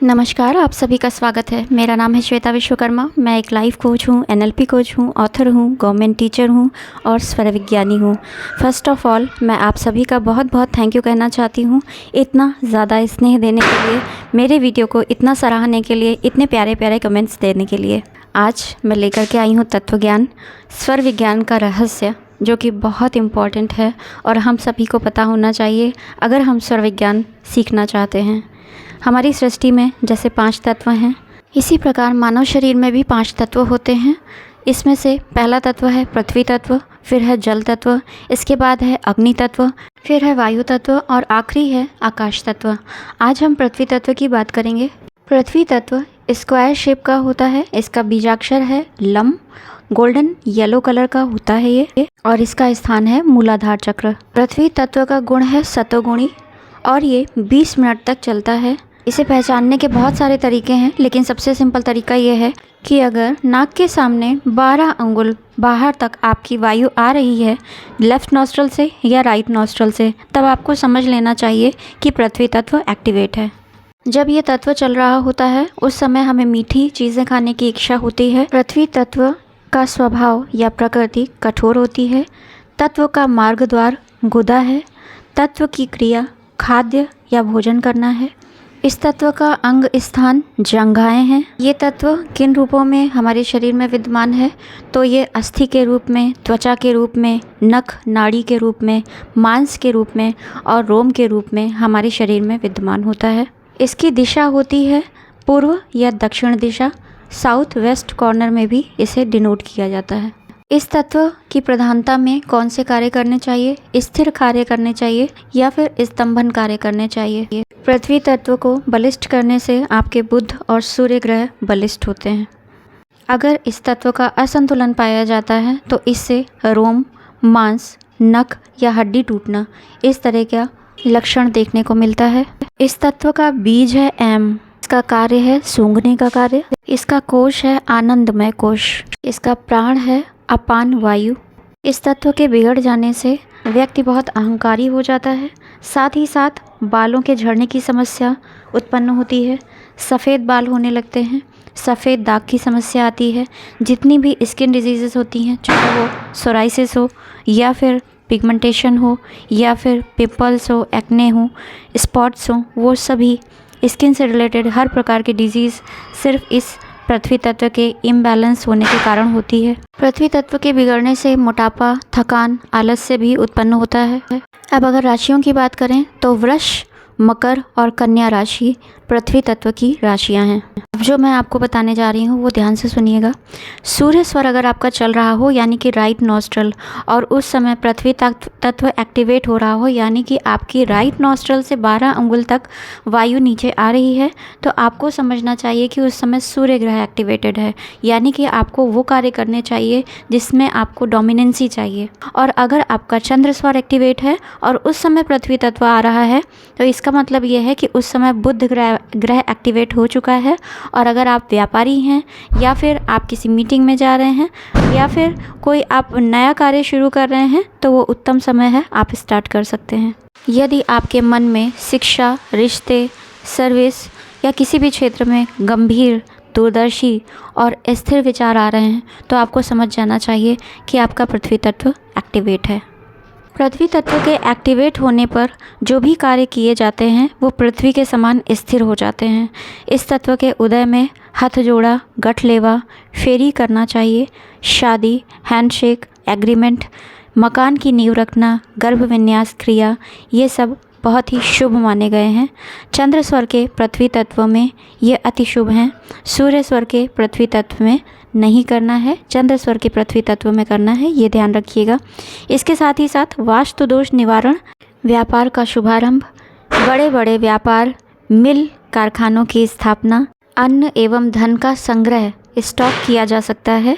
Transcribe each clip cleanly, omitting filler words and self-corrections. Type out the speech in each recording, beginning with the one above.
नमस्कार, आप सभी का स्वागत है। मेरा नाम है श्वेता विश्वकर्मा। मैं एक लाइफ कोच हूँ, एनएलपी कोच हूँ, ऑथर हूँ, गवर्नमेंट टीचर हूँ और स्वर विज्ञानी हूँ। फर्स्ट ऑफ ऑल मैं आप सभी का बहुत बहुत थैंक यू कहना चाहती हूँ, इतना ज़्यादा स्नेह देने के लिए, मेरे वीडियो को इतना सराहने के लिए, इतने प्यारे प्यारे कमेंट्स देने के लिए। आज मैं लेकर के आई हूँ तत्व ज्ञान, स्वर विज्ञान का रहस्य, जो कि बहुत इम्पॉर्टेंट है और हम सभी को पता होना चाहिए अगर हम स्वर विज्ञान सीखना चाहते हैं। हमारी सृष्टि में जैसे 5 तत्व हैं, इसी प्रकार मानव शरीर में भी 5 तत्व होते हैं। इसमें से पहला तत्व है पृथ्वी तत्व, फिर है जल तत्व, इसके बाद है अग्नि तत्व, फिर है वायु तत्व और आखिरी है आकाश तत्व। आज हम पृथ्वी तत्व की बात करेंगे। पृथ्वी तत्व स्क्वायर शेप का होता है, इसका बीजाक्षर है लम, गोल्डन येलो कलर का होता है ये, और इसका स्थान है मूलाधार चक्र। पृथ्वी तत्व का गुण है सतोगुणी और ये 20 मिनट तक चलता है। इसे पहचानने के बहुत सारे तरीके हैं, लेकिन सबसे सिंपल तरीका ये है कि अगर नाक के सामने 12 अंगुल बाहर तक आपकी वायु आ रही है, लेफ़्ट नॉस्ट्रल से या राइट नॉस्ट्रल से, तब आपको समझ लेना चाहिए कि पृथ्वी तत्व एक्टिवेट है। जब ये तत्व चल रहा होता है उस समय हमें मीठी चीज़ें खाने की इच्छा होती है। पृथ्वी तत्व का स्वभाव या प्रकृति कठोर होती है। तत्व का मार्ग द्वार गुदा है। तत्व की क्रिया खाद्य या भोजन करना है। इस तत्व का अंग स्थान जंघाएं हैं। ये तत्व किन रूपों में हमारे शरीर में विद्यमान है? तो ये अस्थि के रूप में, त्वचा के रूप में, नख नाड़ी के रूप में, मांस के रूप में और रोम के रूप में हमारे शरीर में विद्यमान होता है। इसकी दिशा होती है पूर्व या दक्षिण दिशा। साउथ वेस्ट कॉर्नर में भी इसे डिनोट किया जाता है। इस तत्व की प्रधानता में कौन से कार्य करने चाहिए? स्थिर कार्य करने चाहिए या फिर स्तंभन कार्य करने चाहिए? पृथ्वी तत्व को बलिष्ठ करने से आपके बुध और सूर्य ग्रह बलिष्ठ होते हैं। अगर इस तत्व का असंतुलन पाया जाता है तो इससे रोम, मांस, नख या हड्डी टूटना, इस तरह का लक्षण देखने को मिलता है। इस तत्व का बीज है एम। इसका कार्य है सूंघने का कार्य। इसका कोश है आनंदमय कोश। इसका प्राण है अपान वायु। इस तत्व के बिगड़ जाने से व्यक्ति बहुत अहंकारी हो जाता है। साथ ही साथ बालों के झड़ने की समस्या उत्पन्न होती है। सफ़ेद बाल होने लगते हैं। सफ़ेद दाग की समस्या आती है। जितनी भी स्किन डिजीज़ेस होती हैं, चाहे वो सोराइसिस हो या फिर पिगमेंटेशन हो या फिर पिंपल्स हो, एक्ने हो, स्पॉट्स हो, वो सभी स्किन से रिलेटेड हर प्रकार की डिजीज़ सिर्फ इस पृथ्वी तत्व के इम्बैलेंस होने के कारण होती है। पृथ्वी तत्व के बिगड़ने से मोटापा, थकान, आलस्य भी उत्पन्न होता है। अब अगर राशियों की बात करें तो वृष, मकर और कन्या राशि पृथ्वी तत्व की राशियां हैं। अब जो मैं आपको बताने जा रही हूँ वो ध्यान से सुनिएगा। सूर्य स्वर अगर आपका चल रहा हो यानी कि राइट नॉस्ट्रल, और उस समय पृथ्वी तत्व एक्टिवेट हो रहा हो यानी कि आपकी राइट नॉस्ट्रल से 12 अंगुल तक वायु नीचे आ रही है, तो आपको समझना चाहिए कि उस समय सूर्य ग्रह एक्टिवेटेड है, यानी कि आपको वो कार्य करने चाहिए जिसमें आपको डोमिनेंसी चाहिए। और अगर आपका चंद्र स्वर एक्टिवेट है और उस समय पृथ्वी तत्व आ रहा है, तो इसका मतलब ये है कि उस समय बुध ग्रह एक्टिवेट हो चुका है। और अगर आप व्यापारी हैं या फिर आप किसी मीटिंग में जा रहे हैं या फिर कोई आप नया कार्य शुरू कर रहे हैं, तो वो उत्तम समय है, आप स्टार्ट कर सकते हैं। यदि आपके मन में शिक्षा, रिश्ते, सर्विस या किसी भी क्षेत्र में गंभीर, दूरदर्शी और स्थिर विचार आ रहे हैं, तो आपको समझ जाना चाहिए कि आपका पृथ्वी तत्व एक्टिवेट है। पृथ्वी तत्व के एक्टिवेट होने पर जो भी कार्य किए जाते हैं वो पृथ्वी के समान स्थिर हो जाते हैं। इस तत्व के उदय में हथ जोड़ा, गठलेवा, फेरी करना चाहिए। शादी, हैंडशेक, एग्रीमेंट, मकान की नींव रखना, गर्भ विन्यास क्रिया, ये सब बहुत ही शुभ माने गए हैं। चंद्र स्वर के पृथ्वी तत्व में ये अति शुभ हैं। सूर्य स्वर के पृथ्वी तत्व में नहीं करना है, चंद्र स्वर के पृथ्वी तत्व में करना है, ये ध्यान रखिएगा। इसके साथ ही साथ वास्तु दोष निवारण, व्यापार का शुभारंभ, बड़े बड़े व्यापार, मिल कारखानों की स्थापना, अन्न एवं धन का संग्रह, स्टॉक किया जा सकता है।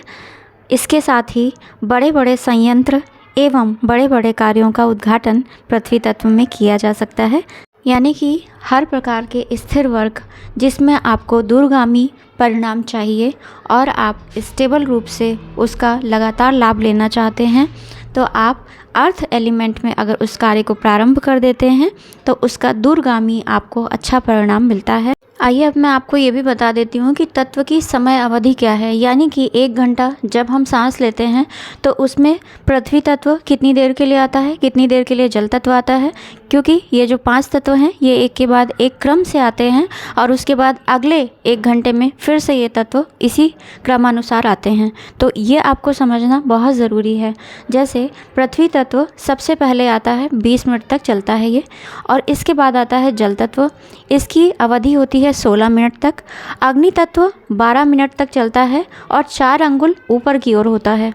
इसके साथ ही बड़े बड़े संयंत्र एवं बड़े बड़े कार्यों का उद्घाटन पृथ्वी तत्व में किया जा सकता है। यानी कि हर प्रकार के स्थिर वर्क जिसमें आपको दूरगामी परिणाम चाहिए और आप स्टेबल रूप से उसका लगातार लाभ लेना चाहते हैं, तो आप अर्थ एलिमेंट में अगर उस कार्य को प्रारंभ कर देते हैं तो उसका दूरगामी आपको अच्छा परिणाम मिलता है। आइए अब मैं आपको ये भी बता देती हूँ कि तत्व की समय अवधि क्या है। यानी कि 1 घंटा जब हम सांस लेते हैं तो उसमें पृथ्वी तत्व कितनी देर के लिए आता है, कितनी देर के लिए जल तत्व आता है, क्योंकि ये जो 5 तत्व हैं ये एक के बाद एक क्रम से आते हैं और उसके बाद अगले 1 घंटे में फिर से ये तत्व इसी क्रमानुसार आते हैं। तो ये आपको समझना बहुत ज़रूरी है। जैसे पृथ्वी तत्व सबसे पहले आता है, 20 मिनट तक चलता है ये, और इसके बाद आता है जल तत्व, इसकी अवधि होती है 16 मिनट तक। अग्नि तत्व 12 मिनट तक चलता है और 4 अंगुल ऊपर की ओर होता है।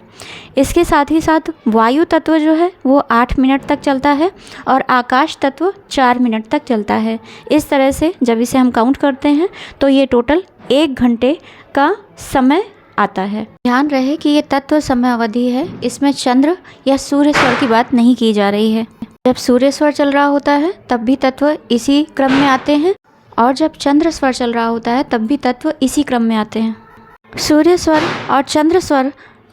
इसके साथ ही साथ वायु तत्व जो है वो 8 मिनट तक चलता है और आकाश तत्व 4 मिनट तक चलता है। इस तरह से जब इसे हम काउंट करते हैं तो ये टोटल 1 घंटे का समय आता है। ध्यान रहे कि ये तत्व समय अवधि है, इसमें चंद्र या सूर्य स्वर की बात नहीं की जा रही है। जब सूर्य स्वर चल रहा होता है तब भी तत्व इसी क्रम में आते हैं और जब चंद्र स्वर चल रहा होता है तब भी तत्व इसी क्रम में आते हैं। सूर्य स्वर और चंद्र स्वर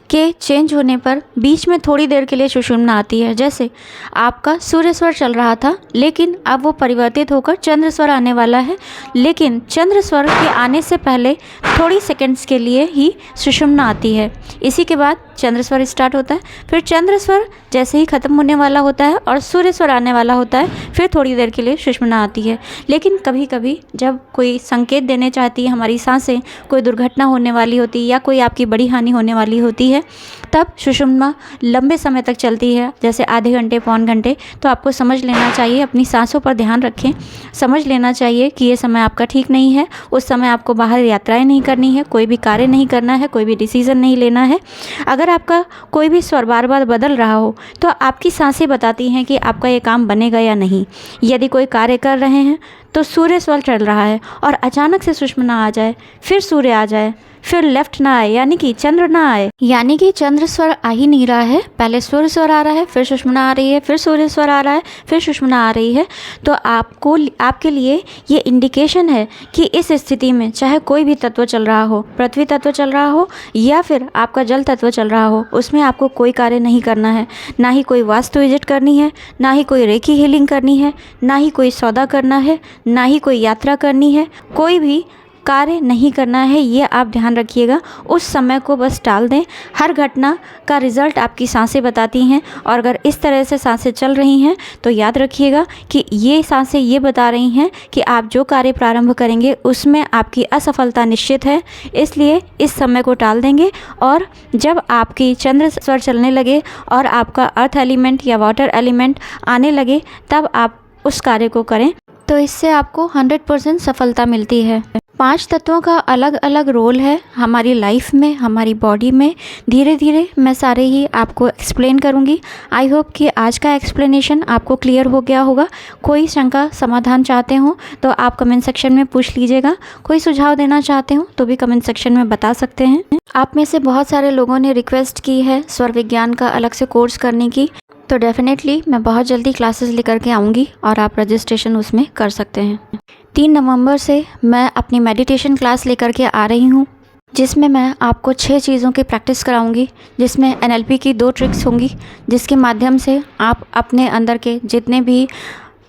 के चेंज होने पर बीच में थोड़ी देर के लिए सुषुम्ना आती है। जैसे आपका सूर्य स्वर चल रहा था लेकिन अब वो परिवर्तित होकर चंद्र स्वर आने वाला है, लेकिन चंद्र स्वर के आने से पहले थोड़ी सेकंड्स के लिए ही सुषुम्ना आती है। इसी के बाद चंद्र स्वर स्टार्ट होता है, फिर चंद्र स्वर जैसे ही ख़त्म होने वाला होता है और सूर्य स्वर आने वाला होता है, फिर थोड़ी देर के लिए सुषुम्ना आती है। लेकिन कभी कभी जब कोई संकेत देने चाहती है हमारी सांसें, कोई दुर्घटना होने वाली होती है या कोई आपकी बड़ी हानि होने वाली होती है, तब सुषुम्ना लंबे समय तक चलती है, जैसे आधे घंटे, पौन घंटे। तो आपको समझ लेना चाहिए, अपनी सांसों पर ध्यान रखें, समझ लेना चाहिए कि ये समय आपका ठीक नहीं है। उस समय आपको बाहर यात्राएं नहीं करनी है, कोई भी कार्य नहीं करना है, कोई भी डिसीज़न नहीं लेना है। अगर आपका कोई भी स्वर बार बार बदल रहा हो तो आपकी सांसें बताती हैं कि आपका ये काम बनेगा या नहीं। यदि कोई कार्य कर रहे हैं तो सूर्य स्वर चल रहा है और अचानक से सुषुम्ना आ जाए, फिर सूर्य आ जाए, फिर लेफ्ट ना आए, यानी कि चंद्र ना आए, यानी कि चंद्र स्वर आ ही नहीं रहा है, पहले सूर्य स्वर आ रहा है, फिर सुषुम्ना आ रही है, फिर सूर्य स्वर आ रहा है, फिर सुषुम्ना आ रही है, तो आपको आपके लिए ये इंडिकेशन है कि इस स्थिति में चाहे कोई भी तत्व चल रहा हो, पृथ्वी तत्व चल रहा हो या फिर आपका जल तत्व चल रहा हो, उसमें आपको कोई कार्य नहीं करना है। ना ही कोई वास्तु विजिट करनी है, ना ही कोई रेकी हीलिंग करनी है, ना ही कोई सौदा करना है, ना ही कोई यात्रा करनी है, कोई भी कार्य नहीं करना है। ये आप ध्यान रखिएगा, उस समय को बस टाल दें। हर घटना का रिजल्ट आपकी सांसें बताती हैं और अगर इस तरह से सांसें चल रही हैं तो याद रखिएगा कि ये सांसें ये बता रही हैं कि आप जो कार्य प्रारंभ करेंगे उसमें आपकी असफलता निश्चित है, इसलिए इस समय को टाल देंगे। और जब आपकी चंद्र स्वर चलने लगे और आपका अर्थ एलिमेंट या वाटर एलिमेंट आने लगे तब आप उस कार्य को करें, तो इससे आपको 100% सफलता मिलती है। 5 तत्वों का अलग अलग रोल है हमारी लाइफ में, हमारी बॉडी में। धीरे धीरे मैं सारे ही आपको एक्सप्लेन करूँगी। आई होप कि आज का एक्सप्लेनेशन आपको क्लियर हो गया होगा। कोई शंका समाधान चाहते हो तो आप कमेंट सेक्शन में पूछ लीजिएगा, कोई सुझाव देना चाहते हो तो भी कमेंट सेक्शन में बता सकते हैं। आप में से बहुत सारे लोगों ने रिक्वेस्ट की है स्वर विज्ञान का अलग से कोर्स करने की, तो डेफिनेटली मैं बहुत जल्दी क्लासेस लेकर के आऊँगी और आप रजिस्ट्रेशन उसमें कर सकते हैं। 3 नवंबर से मैं अपनी मेडिटेशन क्लास लेकर के आ रही हूँ, जिसमें मैं आपको 6 चीज़ों की प्रैक्टिस कराऊंगी, जिसमें NLP की 2 ट्रिक्स होंगी, जिसके माध्यम से आप अपने अंदर के जितने भी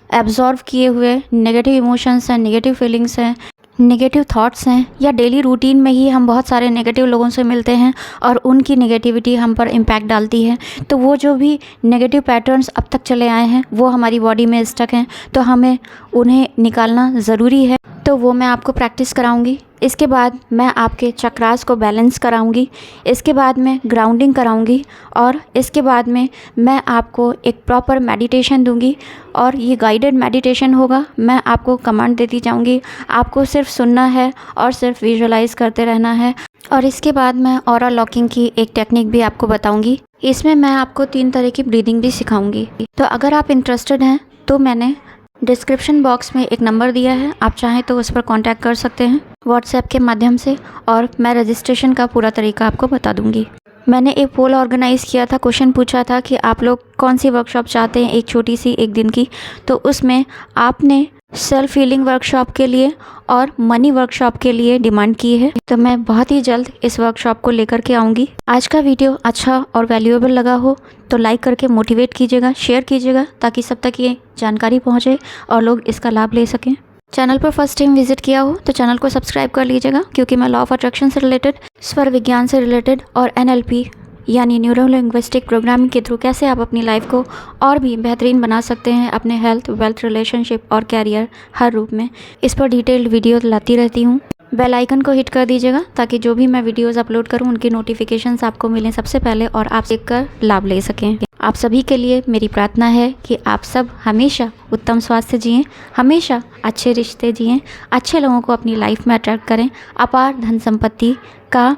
एब्जॉर्व किए हुए नेगेटिव इमोशंस हैं, नेगेटिव फीलिंग्स हैं, नेगेटिव थॉट्स हैं, या डेली रूटीन में ही हम बहुत सारे नेगेटिव लोगों से मिलते हैं और उनकी नेगेटिविटी हम पर इम्पैक्ट डालती है, तो वो जो भी नेगेटिव पैटर्न्स अब तक चले आए हैं वो हमारी बॉडी में स्टक हैं, तो हमें उन्हें निकालना ज़रूरी है। तो वो मैं आपको प्रैक्टिस कराऊंगी। इसके बाद मैं आपके चक्रास को बैलेंस कराऊंगी, इसके बाद मैं ग्राउंडिंग कराऊंगी और इसके बाद में मैं आपको एक प्रॉपर मेडिटेशन दूंगी और ये गाइडेड मेडिटेशन होगा। मैं आपको कमांड देती जाऊंगी, आपको सिर्फ सुनना है और सिर्फ विजुअलाइज करते रहना है। और इसके बाद मैं ऑरा लॉकिंग की एक टेक्निक भी आपको बताऊंगी। इसमें मैं आपको 3 तरह की ब्रीदिंग भी सिखाऊंगी। तो अगर आप इंटरेस्टेड हैं तो मैंने डिस्क्रिप्शन बॉक्स में एक नंबर दिया है, आप चाहें तो उस पर कांटेक्ट कर सकते हैं व्हाट्सएप के माध्यम से, और मैं रजिस्ट्रेशन का पूरा तरीका आपको बता दूंगी। मैंने एक पोल ऑर्गेनाइज़ किया था, क्वेश्चन पूछा था कि आप लोग कौन सी वर्कशॉप चाहते हैं, एक छोटी सी 1 दिन की। तो उसमें आपने सेल्फ हीलिंग वर्कशॉप के लिए और मनी वर्कशॉप के लिए डिमांड की है। तो मैं बहुत ही जल्द इस वर्कशॉप को लेकर के आऊँगी। आज का वीडियो अच्छा और वैल्यूएबल लगा हो तो लाइक करके मोटिवेट कीजिएगा, शेयर कीजिएगा, ताकि सब तक ये जानकारी पहुँचे और लोग इसका लाभ ले सकें। चैनल पर फर्स्ट टाइम विजिट किया हो तो चैनल को सब्सक्राइब कर लीजिएगा, क्योंकि मैं लॉ ऑफ अट्रैक्शन से रिलेटेड, स्वर विज्ञान से रिलेटेड और NLP यानी न्यूरो लिंग्विस्टिक प्रोग्रामिंग के थ्रू कैसे आप अपनी लाइफ को और भी बेहतरीन बना सकते हैं, अपने हेल्थ, वेल्थ, रिलेशनशिप और कैरियर हर रूप में, इस पर डिटेल्ड वीडियो लाती रहती हूँ। बेल आइकन को हिट कर दीजिएगा ताकि जो भी मैं वीडियोस अपलोड करूँ उनकी नोटिफिकेशंस आपको मिलें सबसे पहले और आप देखकर लाभ ले सकें। आप सभी के लिए मेरी प्रार्थना है कि आप सब हमेशा उत्तम स्वास्थ्य जिएं, हमेशा अच्छे रिश्ते जिएं, अच्छे लोगों को अपनी लाइफ में अट्रैक्ट करें, अपार धन संपत्ति का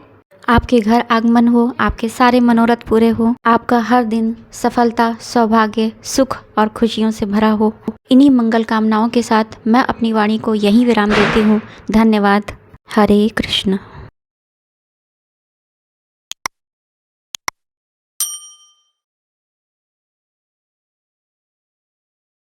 आपके घर आगमन हो, आपके सारे मनोरथ पूरे हो, आपका हर दिन सफलता, सौभाग्य, सुख और खुशियों से भरा हो। इन्हीं मंगल कामनाओं के साथ मैं अपनी वाणी को यहीं विराम देती हूँ। धन्यवाद। हरे कृष्ण।